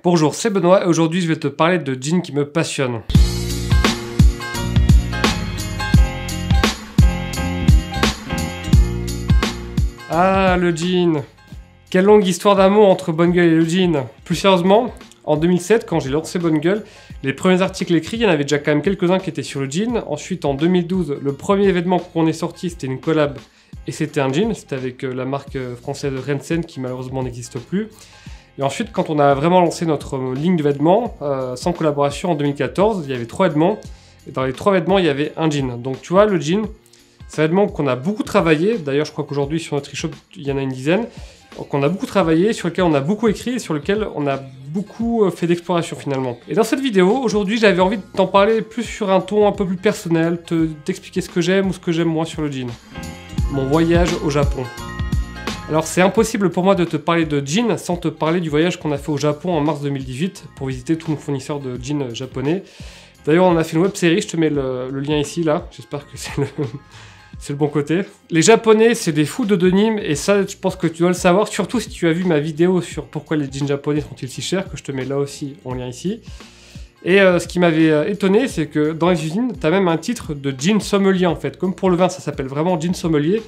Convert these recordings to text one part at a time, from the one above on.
Bonjour, c'est Benoît et aujourd'hui je vais te parler de jeans qui me passionnent. Ah, le jean. Quelle longue histoire d'amour entre Bonne Gueule et le jean. Plus sérieusement, en 2007, quand j'ai lancé Bonne Gueule, les premiers articles écrits, il y en avait déjà quand même quelques-uns qui étaient sur le jean. Ensuite, en 2012, le premier événement qu'on est sorti, c'était une collab et c'était un jean. C'était avec la marque française Rensen qui malheureusement n'existe plus. Et ensuite, quand on a vraiment lancé notre ligne de vêtements, sans collaboration en 2014, il y avait 3 vêtements. Et dans les 3 vêtements, il y avait un jean. Donc tu vois, le jean, c'est un vêtement qu'on a beaucoup travaillé. D'ailleurs, je crois qu'aujourd'hui, sur notre e-shop, il y en a une dizaine. Qu'on a beaucoup travaillé, sur lequel on a beaucoup écrit et sur lequel on a beaucoup fait d'exploration finalement. Et dans cette vidéo, aujourd'hui, j'avais envie de t'en parler plus sur un ton un peu plus personnel, t'expliquer ce que j'aime ou ce que j'aime moi sur le jean. Mon voyage au Japon. Alors c'est impossible pour moi de te parler de jean sans te parler du voyage qu'on a fait au Japon en mars 2018 pour visiter tous nos fournisseurs de jeans japonais. D'ailleurs on a fait une web série, je te mets le lien ici là, j'espère que c'est le bon côté. Les Japonais c'est des fous de denim et ça je pense que tu dois le savoir, surtout si tu as vu ma vidéo sur pourquoi les jeans japonais sont-ils si chers, que je te mets là aussi en lien ici. Et ce qui m'avait étonné c'est que dans les usines tu as même un titre de jean sommelier en fait, comme pour le vin ça s'appelle vraiment jean sommelier,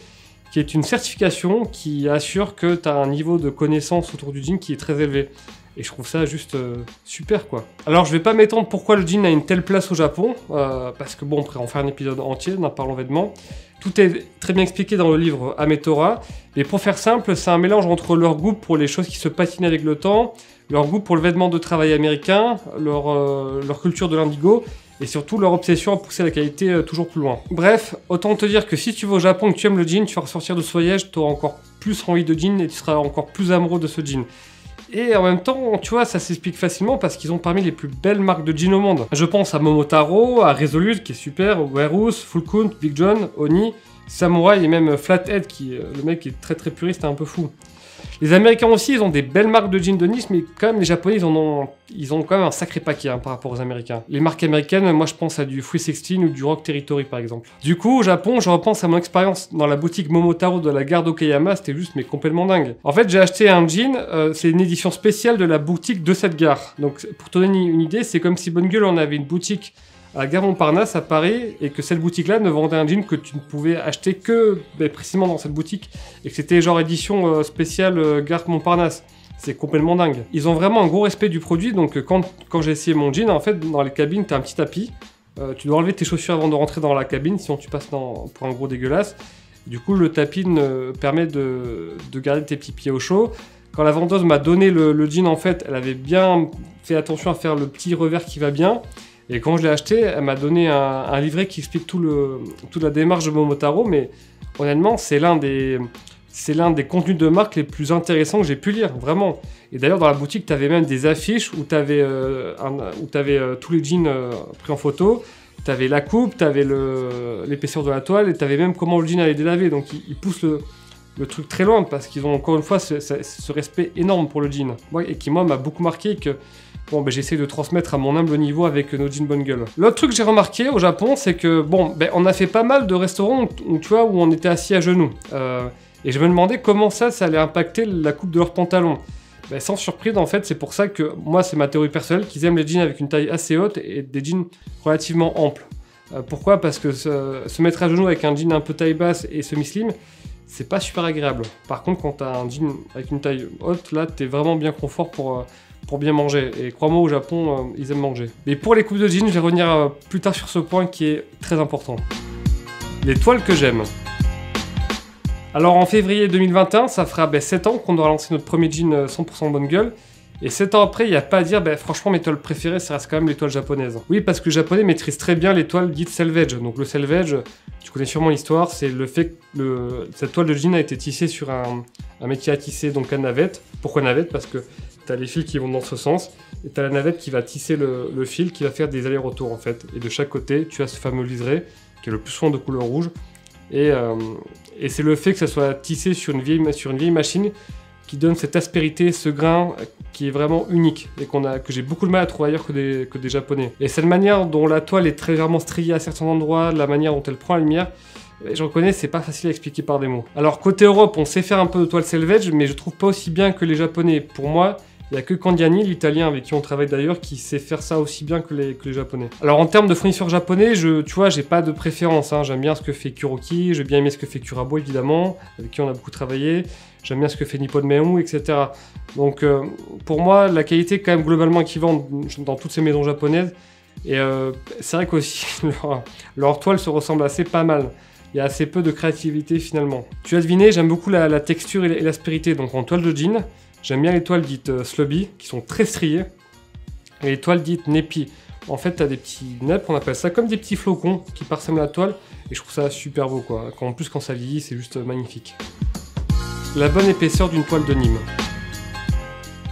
qui est une certification qui assure que tu as un niveau de connaissance autour du jean qui est très élevé. Et je trouve ça juste super quoi. Alors je vais pas m'étendre pourquoi le jean a une telle place au Japon, parce que bon, on pourrait en faire un épisode entier en parlant vêtements. Tout est très bien expliqué dans le livre Ametora, mais pour faire simple, c'est un mélange entre leur goût pour les choses qui se patinent avec le temps, leur goût pour le vêtement de travail américain, leur culture de l'indigo, et surtout leur obsession à pousser la qualité toujours plus loin. Bref, autant te dire que si tu vas au Japon et que tu aimes le jean, tu vas ressortir de ce voyage, tu auras encore plus envie de jean et tu seras encore plus amoureux de ce jean. Et en même temps, tu vois, ça s'explique facilement parce qu'ils ont parmi les plus belles marques de jeans au monde. Je pense à Momotaro, à Resolute qui est super, Warehouse, Full Count, Big John, Oni, Samurai et même Flathead qui, le mec est très puriste et un peu fou. Les Américains aussi, ils ont des belles marques de jeans de niche, mais quand même les Japonais, ils ont quand même un sacré paquet par rapport aux Américains. Les marques américaines, moi je pense à du 316 ou du Rock Territory par exemple. Du coup, au Japon, je repense à mon expérience dans la boutique Momotaro de la gare d'Okayama, c'était juste mais complètement dingue. En fait, j'ai acheté un jean, c'est une édition spéciale de la boutique de cette gare. Donc pour te donner une idée, c'est comme si Bonne Gueule, on avait une boutique à la gare Montparnasse à Paris et que cette boutique-là ne vendait un jean que tu ne pouvais acheter que précisément dans cette boutique et que c'était genre édition spéciale gare Montparnasse. C'est complètement dingue. Ils ont vraiment un gros respect du produit, donc quand j'ai essayé mon jean, en fait, dans les cabines, tu as un petit tapis. Tu dois enlever tes chaussures avant de rentrer dans la cabine, sinon tu passes pour un gros dégueulasse. Du coup, le tapis permet de garder tes petits pieds au chaud. Quand la vendeuse m'a donné le jean, en fait, elle avait bien fait attention à faire le petit revers qui va bien. Et quand je l'ai acheté, elle m'a donné un livret qui explique toute la démarche de Momotaro, mais honnêtement, c'est l'un des contenus de marque les plus intéressants que j'ai pu lire, vraiment. Et d'ailleurs, dans la boutique, tu avais même des affiches où tu avais, tous les jeans pris en photo, tu avais la coupe, tu avais l'épaisseur de la toile, et tu avais même comment le jean allait délaver. Donc ils poussent le truc très loin, parce qu'ils ont encore une fois ce respect énorme pour le jean. Et qui, moi, m'a beaucoup marqué que bon, j'essaie de transmettre à mon humble niveau avec nos jeans Bonne Gueule. L'autre truc que j'ai remarqué au Japon, c'est que, on a fait pas mal de restaurants où, tu vois, où on était assis à genoux. Et je me demandais comment ça allait impacter la coupe de leurs pantalons. Sans surprise, en fait, c'est pour ça que, moi, c'est ma théorie personnelle, qu'ils aiment les jeans avec une taille assez haute et des jeans relativement amples. Pourquoi ? Parce que se mettre à genoux avec un jean un peu taille basse et semi-slim, c'est pas super agréable. Par contre, quand t'as un jean avec une taille haute, là, t'es vraiment bien confort pour bien manger. Et crois-moi, au Japon, ils aiment manger. Mais pour les coupes de jeans, je vais revenir plus tard sur ce point qui est très important. Les toiles que j'aime. Alors en février 2021, ça fera 7 ans qu'on aura lancé notre premier jean 100% Bonne Gueule. Et 7 ans après, il n'y a pas à dire, franchement, mes toiles préférées, ça reste quand même les toiles japonaises. Oui, parce que les Japonais maîtrisent très bien les toiles dites selvage. Donc le selvage, tu connais sûrement l'histoire, c'est le fait que cette toile de jean a été tissée sur un métier à tisser, donc à navette. Pourquoi navette ? Parce que tu as les fils qui vont dans ce sens, et tu as la navette qui va tisser le fil, qui va faire des allers-retours en fait. Et de chaque côté, tu as ce fameux liseré, qui est le plus souvent de couleur rouge. Et c'est le fait que ça soit tissé sur une vieille machine qui donne cette aspérité, ce grain qui est vraiment unique et que j'ai beaucoup de mal à trouver ailleurs que des Japonais. Et cette manière dont la toile est très légèrement striée à certains endroits, la manière dont elle prend la lumière, je reconnais, c'est pas facile à expliquer par des mots. Alors côté Europe, on sait faire un peu de toile selvage, mais je trouve pas aussi bien que les Japonais. Pour moi, Il n'y a que Candiani, l'italien avec qui on travaille d'ailleurs, qui sait faire ça aussi bien que les japonais. Alors en termes de fournisseurs japonais, tu vois, j'ai pas de préférence, hein. J'aime bien ce que fait Kuroki, j'ai bien aimé ce que fait Kurabo évidemment, avec qui on a beaucoup travaillé. J'aime bien ce que fait Nippon Meimu, etc. Donc pour moi, la qualité est quand même globalement équivalente dans toutes ces maisons japonaises. Et c'est vrai qu'aussi, leur toile se ressemble assez pas mal. Il y a assez peu de créativité finalement. Tu as deviné, j'aime beaucoup la texture et l'aspérité. Donc en toile de jean, j'aime bien les toiles dites slubby, qui sont très striées. Et les toiles dites neppy. En fait, tu as des petits neps, on appelle ça comme des petits flocons qui parsèment la toile. Et je trouve ça super beau, quoi. En plus, quand ça vieillit, c'est juste magnifique. La bonne épaisseur d'une toile de Nîmes.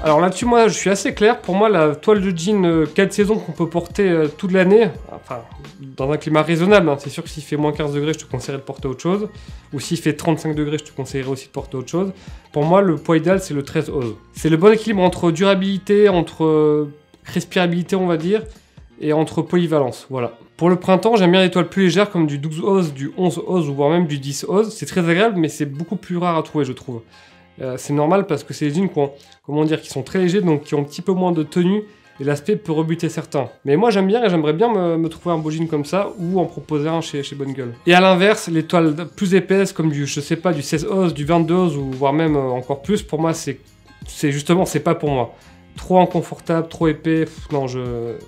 Alors là-dessus, moi, je suis assez clair. Pour moi, la toile de jean 4 saisons qu'on peut porter toute l'année, enfin, dans un climat raisonnable, hein. C'est sûr que s'il fait moins 15 degrés, je te conseillerais de porter autre chose. Ou s'il fait 35 degrés, je te conseillerais aussi de porter autre chose. Pour moi, le poids idéal, c'est le 13 Oz. C'est le bon équilibre entre durabilité, entre respirabilité, on va dire, et entre polyvalence, voilà. Pour le printemps, j'aime bien les toiles plus légères comme du 12 Oz, du 11 Oz ou voire même du 10 Oz. C'est très agréable, mais c'est beaucoup plus rare à trouver, je trouve. C'est normal parce que c'est des jeans qui sont très légers, donc qui ont un petit peu moins de tenue, et l'aspect peut rebuter certains. Mais moi j'aime bien et j'aimerais bien me trouver un beau jean comme ça, ou en proposer un chez Bonne Gueule. Et à l'inverse, les toiles plus épaisses, comme du 16 Oz, du 22 Oz, ou voire même encore plus, pour moi c'est pas pour moi. Trop inconfortable, trop épais,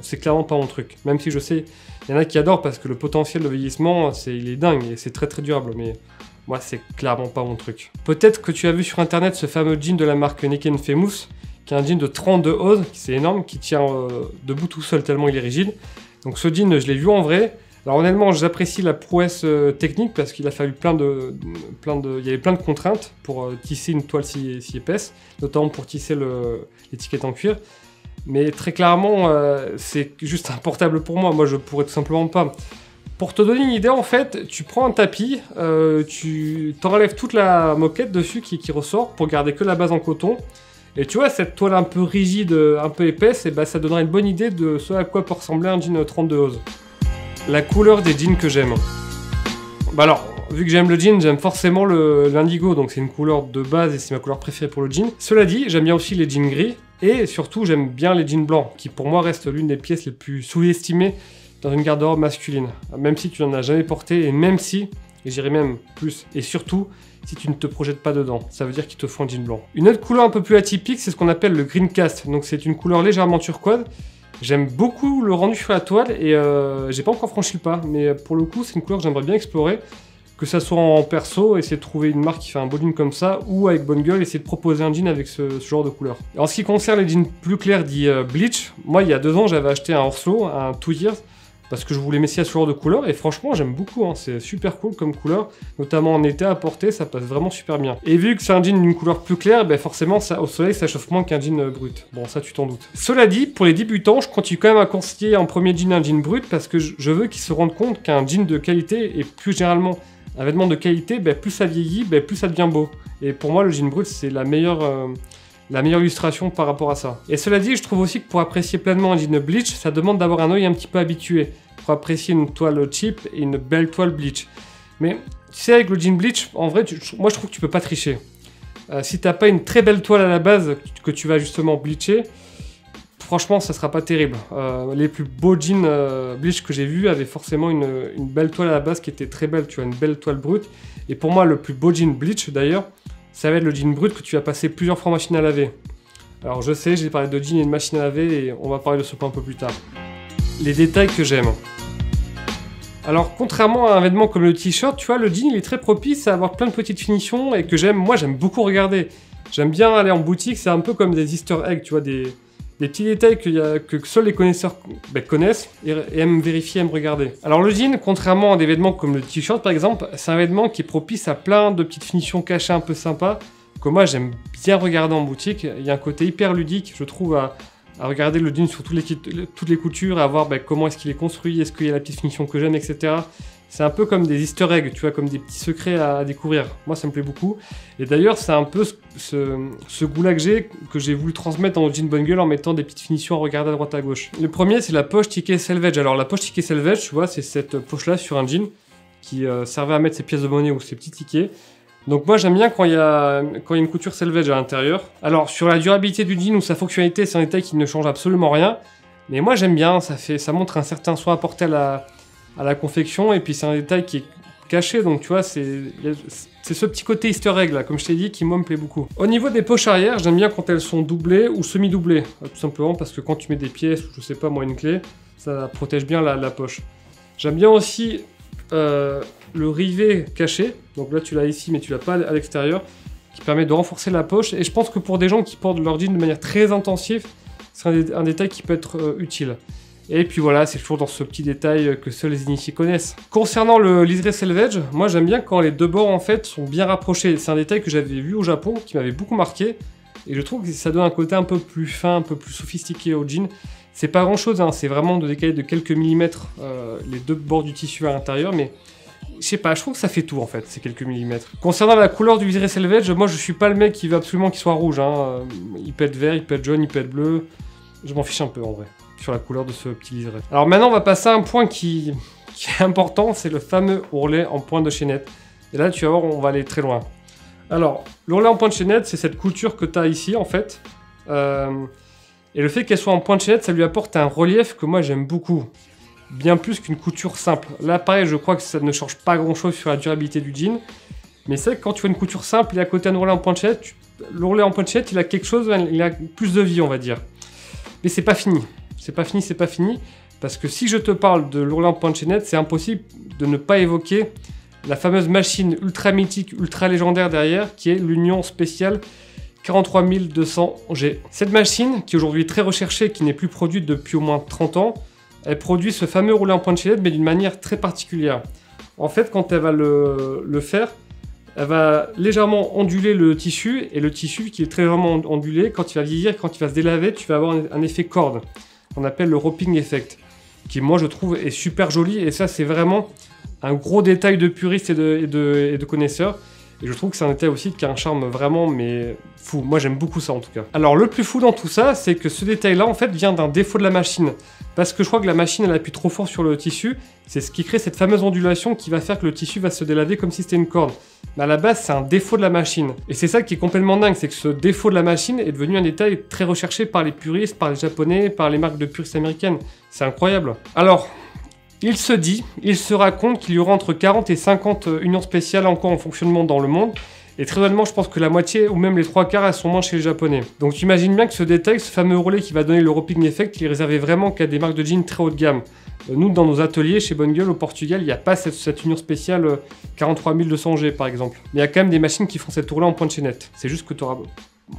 c'est clairement pas mon truc. Même si je sais, il y en a qui adorent parce que le potentiel de vieillissement, il est dingue, et c'est très très durable, mais... moi, c'est clairement pas mon truc. Peut-être que tu as vu sur internet ce fameux jean de la marque Neken Famous, qui est un jean de 32 Oz, c'est énorme, qui tient debout tout seul tellement il est rigide. Donc ce jean, je l'ai vu en vrai. Alors honnêtement, j'apprécie la prouesse technique parce qu'il a fallu il y avait plein de contraintes pour tisser une toile si épaisse, notamment pour tisser l'étiquette en cuir. Mais très clairement, c'est juste importable pour moi. Moi, je pourrais tout simplement pas. Pour te donner une idée, en fait, tu prends un tapis, tu t'enlèves toute la moquette dessus qui ressort pour garder que la base en coton. Et tu vois, cette toile un peu rigide, un peu épaisse, et bah, ça donnera une bonne idée de ce à quoi peut ressembler un jean 32 Oz. La couleur des jeans que j'aime. Bah alors, vu que j'aime le jean, j'aime forcément l'indigo, donc c'est une couleur de base et c'est ma couleur préférée pour le jean. Cela dit, j'aime bien aussi les jeans gris, et surtout j'aime bien les jeans blancs, qui pour moi restent l'une des pièces les plus sous-estimées dans une garde-robe masculine, même si tu n'en as jamais porté, et même si, et j'irais même plus, et surtout, si tu ne te projettes pas dedans, ça veut dire qu'il te faut un jean blanc. Une autre couleur un peu plus atypique, c'est ce qu'on appelle le green cast, donc c'est une couleur légèrement turquoise. J'aime beaucoup le rendu sur la toile, et j'ai pas encore franchi le pas, mais pour le coup, c'est une couleur que j'aimerais bien explorer, que ça soit en perso, essayer de trouver une marque qui fait un beau jean comme ça, ou avec Bonne Gueule, essayer de proposer un jean avec ce genre de couleur. En ce qui concerne les jeans plus clairs dits bleach, moi il y a 2 ans j'avais acheté un Orslo, un 2 Years, parce que je voulais m'essayer à ce genre de couleur, et franchement j'aime beaucoup, hein. C'est super cool comme couleur, notamment en été à porter, ça passe vraiment super bien. Et vu que c'est un jean d'une couleur plus claire, ben forcément au soleil ça chauffe moins qu'un jean brut. Bon, ça tu t'en doutes. Cela dit, pour les débutants, je continue quand même à conseiller en premier jean un jean brut, parce que je veux qu'ils se rendent compte qu'un jean de qualité, et plus généralement un vêtement de qualité, ben, plus ça vieillit, ben, plus ça devient beau. Et pour moi le jean brut c'est la meilleure illustration par rapport à ça. Et cela dit, je trouve aussi que pour apprécier pleinement un jean bleach, ça demande d'avoir un œil un petit peu habitué pour apprécier une toile cheap et une belle toile bleach. Mais tu sais, avec le jean bleach, en vrai, moi je trouve que tu peux pas tricher. Si t'as pas une très belle toile à la base que tu vas justement bleacher, franchement, ça sera pas terrible. Les plus beaux jeans bleach que j'ai vus avaient forcément une belle toile à la base qui était très belle, tu vois, une belle toile brute. Et pour moi, le plus beau jean bleach d'ailleurs, ça va être le jean brut que tu vas passer plusieurs fois en machine à laver. Alors je sais, j'ai parlé de jean et de machine à laver et on va parler de ce point un peu plus tard. Les détails que j'aime. Alors contrairement à un vêtement comme le t-shirt, tu vois, le jean il est très propice à avoir plein de petites finitions et que moi j'aime beaucoup regarder. J'aime bien aller en boutique, c'est un peu comme des easter eggs, tu vois, des petits détails que seuls les connaisseurs connaissent et aiment vérifier, aiment regarder. Alors le jean, contrairement à des vêtements comme le t-shirt par exemple, c'est un vêtement qui est propice à plein de petites finitions cachées un peu sympas, que moi j'aime bien regarder en boutique. Il y a un côté hyper ludique, je trouve, à regarder le jean sur toutes les coutures, à voir comment est-ce qu'il est construit, est-ce qu'il y a la petite finition que j'aime, etc. C'est un peu comme des easter eggs, tu vois, comme des petits secrets à découvrir. Moi, ça me plaît beaucoup. Et d'ailleurs, c'est un peu ce goût-là que j'ai voulu transmettre dans le jean Bonne Gueule en mettant des petites finitions à regarder à droite à gauche. Le premier, c'est la poche ticket selvage. Alors, la poche ticket selvage, tu vois, c'est cette poche-là sur un jean qui servait à mettre ses pièces de monnaie ou ses petits tickets. Donc moi j'aime bien quand il y a une couture selvage à l'intérieur. Alors sur la durabilité du jean ou sa fonctionnalité, c'est un détail qui ne change absolument rien. Mais moi j'aime bien, ça montre un certain soin apporté à la confection. Et puis c'est un détail qui est caché, donc tu vois, c'est ce petit côté easter egg là, comme je t'ai dit, qui moi me plaît beaucoup. Au niveau des poches arrière, j'aime bien quand elles sont doublées ou semi-doublées. Tout simplement parce que quand tu mets des pièces ou je sais pas moi une clé, ça protège bien la poche. J'aime bien aussi le rivet caché, donc là tu l'as ici mais tu l'as pas à l'extérieur, qui permet de renforcer la poche, et je pense que pour des gens qui portent leur jean de manière très intensive, c'est un détail qui peut être utile. Et puis voilà, c'est toujours dans ce petit détail que seuls les initiés connaissent. Concernant le liseré selvage, moi j'aime bien quand les deux bords en fait sont bien rapprochés. C'est un détail que j'avais vu au Japon, qui m'avait beaucoup marqué, et je trouve que ça donne un côté un peu plus fin, un peu plus sophistiqué au jean. C'est pas grand chose, hein, c'est vraiment de décaler de quelques millimètres les deux bords du tissu à l'intérieur, mais je sais pas, je trouve que ça fait tout en fait, ces quelques millimètres. Concernant la couleur du liseré selvage, moi je suis pas le mec qui veut absolument qu'il soit rouge, hein. Il peut être vert, il peut être jaune, il peut être bleu, je m'en fiche un peu en vrai, sur la couleur de ce petit liseré. Alors maintenant on va passer à un point qui est important, c'est le fameux ourlet en pointe de chaînette. Et là tu vas voir, on va aller très loin. Alors, l'ourlet en pointe de chaînette, c'est cette couture que tu as ici en fait. Et le fait qu'elle soit en pointe de chaînette, ça lui apporte un relief que moi j'aime beaucoup. Bien plus qu'une couture simple. Là pareil, je crois que ça ne change pas grand chose sur la durabilité du jean. Mais c'est vrai que quand tu vois une couture simple et à côté un ourlet en pointe de chaînette, l'ourlet en pointe de chaînette, il a quelque chose, il a plus de vie on va dire. Mais c'est pas fini. C'est pas fini. Parce que si je te parle de l'ourlet en pointe de chaînette, c'est impossible de ne pas évoquer la fameuse machine ultra mythique, ultra légendaire derrière, qui est l'Union Spéciale 43200G. Cette machine, qui est aujourd'hui très recherchée, qui n'est plus produite depuis au moins 30 ans, elle produit ce fameux roulet en pointe de chaînette, mais d'une manière très particulière. En fait, quand elle va le faire, elle va légèrement onduler le tissu, et le tissu qui est très légèrement ondulé, quand il va vieillir, quand il va se délaver, tu vas avoir un effet corde, qu'on appelle le roping effect, qui moi je trouve est super joli, et ça c'est vraiment un gros détail de puriste et de connaisseurs. Et je trouve que c'est un détail aussi qui a un charme vraiment, mais fou. Moi, j'aime beaucoup ça, en tout cas. Alors, le plus fou dans tout ça, c'est que ce détail-là, en fait, vient d'un défaut de la machine. Parce que je crois que la machine, elle appuie trop fort sur le tissu. C'est ce qui crée cette fameuse ondulation qui va faire que le tissu va se délaver comme si c'était une corde. Mais à la base, c'est un défaut de la machine. Et c'est ça qui est complètement dingue, c'est que ce défaut de la machine est devenu un détail très recherché par les puristes, par les japonais, par les marques de puristes américaines. C'est incroyable. Alors, il se raconte qu'il y aura entre 40 et 50 unions spéciales encore en fonctionnement dans le monde. Et très honnêtement, je pense que la moitié ou même les 3/4, elles sont moins chez les Japonais. Donc tu imagines bien que ce détail, ce fameux roulet qui va donner le roping effect, il est réservé vraiment qu'à des marques de jeans très haut de gamme. Nous, dans nos ateliers chez Bonne Gueule au Portugal, il n'y a pas cette union spéciale 43200G par exemple. Mais il y a quand même des machines qui font cette roulet en pointe de chaînette. C'est juste que tu auras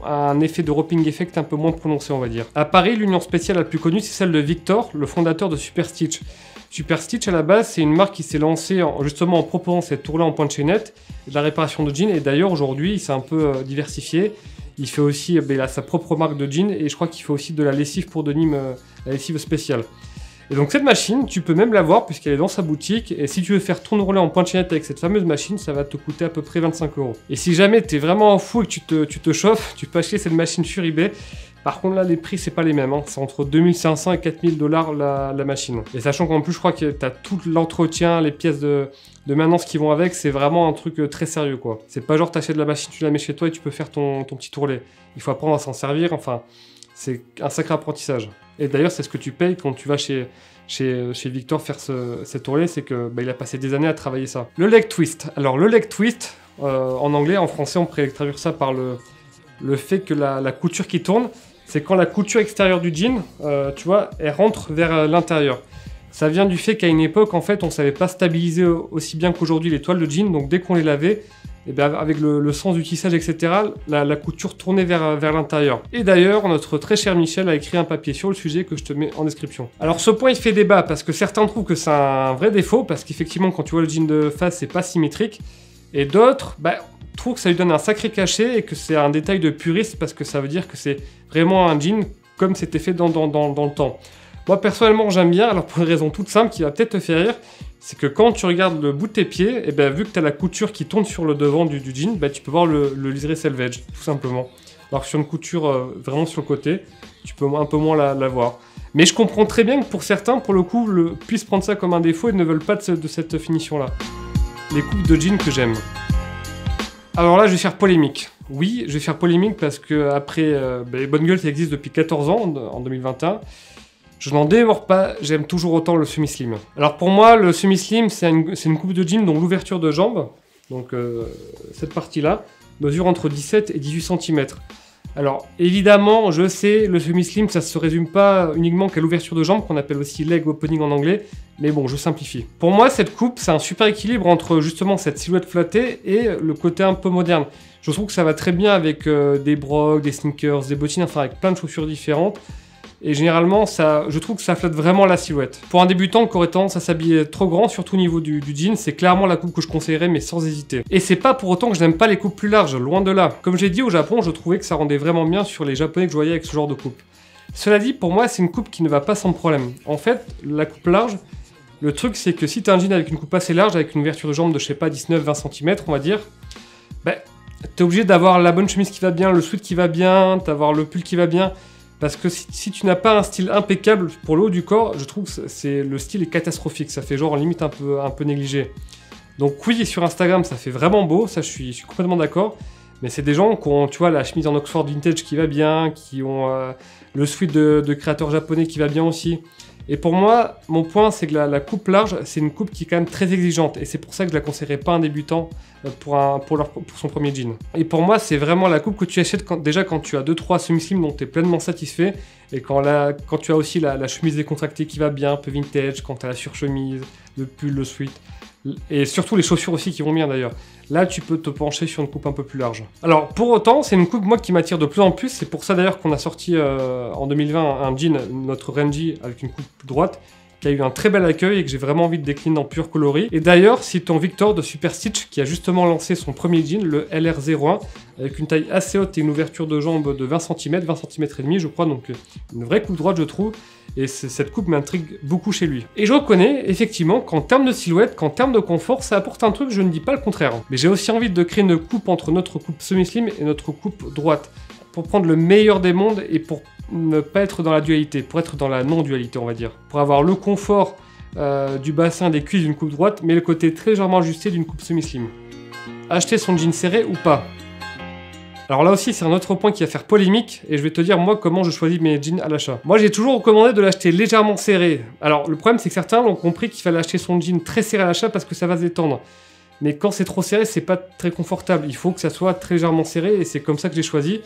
un effet de roping effect un peu moins prononcé, on va dire. À Paris, l'union spéciale la plus connue, c'est celle de Victor, le fondateur de Super Stitch. Super Stitch, à la base, c'est une marque qui s'est lancée justement en proposant cette tour-là en pointe de chaînette et de la réparation de jeans. Et d'ailleurs, aujourd'hui, il s'est un peu diversifié. Il fait aussi il a sa propre marque de jeans et je crois qu'il fait aussi de la lessive pour denim, la lessive spéciale. Et donc cette machine, tu peux même l'avoir puisqu'elle est dans sa boutique. Et si tu veux faire ton roulet en pointe de chaînette avec cette fameuse machine, ça va te coûter à peu près 25 €. Et si jamais tu es vraiment fou et que tu te chauffes, tu peux acheter cette machine sur eBay. Par contre là les prix c'est pas les mêmes, hein. C'est entre 2500 et 4000 $ la machine. Et sachant qu'en plus je crois que tu as tout l'entretien, les pièces de maintenance qui vont avec, c'est vraiment un truc très sérieux quoi. C'est pas genre t'achètes la machine, tu la mets chez toi et tu peux faire ton petit ourlet. Il faut apprendre à s'en servir, enfin c'est un sacré apprentissage. Et d'ailleurs c'est ce que tu payes quand tu vas chez Victor faire cet ourlet, c'est que il a passé des années à travailler ça. Le leg twist. Alors le leg twist, en anglais, en français on pourrait traduire ça par le fait que la couture qui tourne, c'est quand la couture extérieure du jean, tu vois, elle rentre vers l'intérieur. Ça vient du fait qu'à une époque, en fait, on ne savait pas stabiliser aussi bien qu'aujourd'hui les toiles de jean, donc dès qu'on les lavait, et bien avec le sens du tissage, etc., la couture tournait vers l'intérieur. Et d'ailleurs, notre très cher Michel a écrit un papier sur le sujet que je te mets en description. Alors ce point, il fait débat, parce que certains trouvent que c'est un vrai défaut, parce qu'effectivement, quand tu vois le jean de face, c'est pas symétrique, et d'autres, trouvent que ça lui donne un sacré cachet et que c'est un détail de puriste parce que ça veut dire que c'est vraiment un jean comme c'était fait dans le temps. Moi personnellement j'aime bien, alors pour une raison toute simple qui va peut-être te faire rire, c'est que quand tu regardes le bout de tes pieds, et vu que tu as la couture qui tourne sur le devant du jean, tu peux voir le liseré selvage, tout simplement. Alors que sur une couture vraiment sur le côté, tu peux un peu moins la voir. Mais je comprends très bien que pour certains, pour le coup, puissent prendre ça comme un défaut et ne veulent pas de cette finition-là. Les coupes de jean que j'aime. Alors là, je vais faire polémique. Oui, je vais faire polémique parce que après, les bonnes gueules, ça existe depuis 14 ans, en 2021. Je n'en démords pas, j'aime toujours autant le semi-slim. Alors pour moi, le semi-slim, c'est une coupe de jean dont l'ouverture de jambe, donc cette partie-là, mesure entre 17 et 18 cm. Alors évidemment, je sais, le semi-slim, ça se résume pas uniquement qu'à l'ouverture de jambe, qu'on appelle aussi leg opening en anglais, mais bon, je simplifie. Pour moi, cette coupe, c'est un super équilibre entre justement cette silhouette flattée et le côté un peu moderne. Je trouve que ça va très bien avec des brogues, des sneakers, des bottines, enfin avec plein de chaussures différentes. Et généralement, je trouve que ça flatte vraiment la silhouette. Pour un débutant qui aurait tendance à s'habiller trop grand, surtout au niveau du jean, c'est clairement la coupe que je conseillerais, mais sans hésiter. Et c'est pas pour autant que je n'aime pas les coupes plus larges, loin de là. Comme j'ai dit, au Japon, je trouvais que ça rendait vraiment bien sur les japonais que je voyais avec ce genre de coupe. Cela dit, pour moi, c'est une coupe qui ne va pas sans problème. En fait, la coupe large, le truc c'est que si tu as un jean avec une coupe assez large, avec une ouverture de jambe de, je sais pas, 19-20 cm, on va dire, t'es obligé d'avoir la bonne chemise qui va bien, le sweat qui va bien, d'avoir le pull qui va bien. Parce que si tu n'as pas un style impeccable pour le haut du corps, je trouve que le style est catastrophique. Ça fait genre limite un peu négligé. Donc oui, sur Instagram, ça fait vraiment beau. Ça, je suis complètement d'accord. Mais c'est des gens qui ont, tu vois, la chemise en Oxford vintage qui va bien, qui ont le sweat de créateurs japonais qui va bien aussi. Et pour moi, mon point, c'est que la coupe large, c'est une coupe qui est quand même très exigeante. Et c'est pour ça que je la conseillerais pas à un débutant pour son premier jean. Et pour moi, c'est vraiment la coupe que tu achètes déjà quand tu as 2-3 semi-slim dont tu es pleinement satisfait. Et quand tu as aussi la chemise décontractée qui va bien, un peu vintage, quand tu as la surchemise, le pull, le sweat. Et surtout les chaussures aussi qui vont bien d'ailleurs. Là, tu peux te pencher sur une coupe un peu plus large. Alors, pour autant, c'est une coupe, moi, qui m'attire de plus en plus. C'est pour ça d'ailleurs qu'on a sorti en 2020 un jean, notre Renji, avec une coupe droite, qui a eu un très bel accueil et que j'ai vraiment envie de décliner en pur coloris. Et d'ailleurs, c'est ton Victor de Super Stitch qui a justement lancé son premier jean, le LR01, avec une taille assez haute et une ouverture de jambe de 20 cm, 20 cm et demi, je crois, donc une vraie coupe droite, je trouve. Et cette coupe m'intrigue beaucoup chez lui. Et je reconnais, effectivement, qu'en termes de silhouette, qu'en termes de confort, ça apporte un truc, je ne dis pas le contraire. Mais j'ai aussi envie de créer une coupe entre notre coupe semi-slim et notre coupe droite, pour prendre le meilleur des mondes et pour ne pas être dans la dualité, pour être dans la non-dualité, on va dire. Pour avoir le confort du bassin, des cuisses d'une coupe droite, mais le côté très légèrement ajusté d'une coupe semi-slim. Acheter son jean serré ou pas? Alors là aussi, c'est un autre point qui va faire polémique, et je vais te dire, moi, comment je choisis mes jeans à l'achat. Moi, j'ai toujours recommandé de l'acheter légèrement serré. Alors, le problème, c'est que certains ont compris qu'il fallait acheter son jean très serré à l'achat parce que ça va se détendre. Mais quand c'est trop serré, c'est pas très confortable. Il faut que ça soit très légèrement serré, et c'est comme ça que j'ai choisi.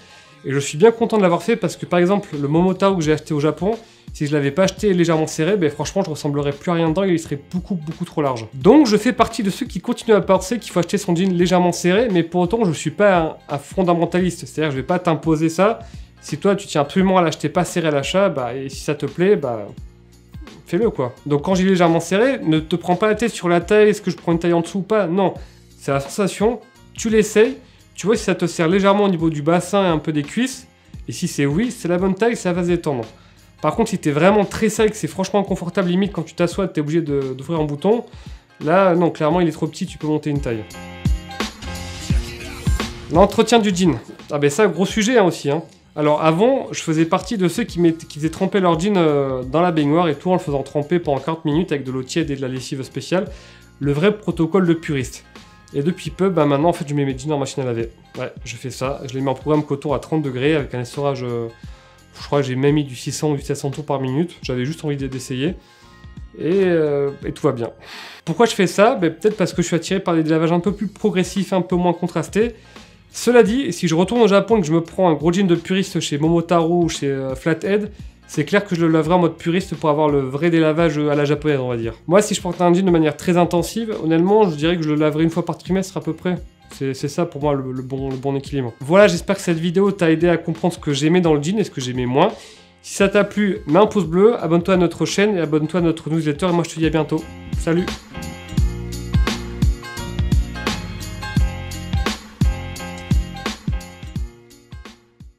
Et je suis bien content de l'avoir fait parce que, par exemple, le Momotaro que j'ai acheté au Japon, si je l'avais pas acheté légèrement serré, franchement, je ressemblerais plus à rien dedans et il serait beaucoup trop large. Donc, je fais partie de ceux qui continuent à penser qu'il faut acheter son jean légèrement serré, mais pour autant, je suis pas un fondamentaliste. C'est-à-dire, je vais pas t'imposer ça. Si toi, tu tiens absolument à l'acheter pas serré à l'achat, et si ça te plaît, fais-le, quoi. Donc, quand j'ai légèrement serré, ne te prends pas la tête sur la taille, est-ce que je prends une taille en dessous ou pas? Non, c'est la sensation, tu l'essayes, tu vois si ça te serre légèrement au niveau du bassin et un peu des cuisses, et si c'est oui, c'est la bonne taille, ça va se détendre. Par contre, si t'es vraiment très sec, c'est franchement inconfortable, limite quand tu t'assois, t'es obligé d'ouvrir un bouton, là, non, clairement, il est trop petit, tu peux monter une taille. L'entretien du jean. Ah ça, gros sujet aussi, hein. Alors avant, je faisais partie de ceux qui faisaient tremper leur jean dans la baignoire et tout en le faisant tremper pendant 40 minutes avec de l'eau tiède et de la lessive spéciale. Le vrai protocole de puriste. Et depuis peu, maintenant en fait je mets mes jeans en machine à laver. Ouais, je fais ça. Je les mets en programme coton à 30 degrés avec un essorage, je crois que j'ai même mis du 600 ou du 700 tours par minute. J'avais juste envie d'essayer. Et tout va bien. Pourquoi je fais ça? Peut-être parce que je suis attiré par des lavages un peu plus progressifs, un peu moins contrastés. Cela dit, si je retourne au Japon et que je me prends un gros jean de puriste chez Momotaro ou chez Flathead, c'est clair que je le laverai en mode puriste pour avoir le vrai délavage à la japonaise, on va dire. Moi, si je porte un jean de manière très intensive, honnêtement, je dirais que je le laverai une fois par trimestre à peu près. C'est ça pour moi le bon équilibre. Voilà, j'espère que cette vidéo t'a aidé à comprendre ce que j'aimais dans le jean et ce que j'aimais moins. Si ça t'a plu, mets un pouce bleu, abonne-toi à notre chaîne et abonne-toi à notre newsletter et moi je te dis à bientôt. Salut!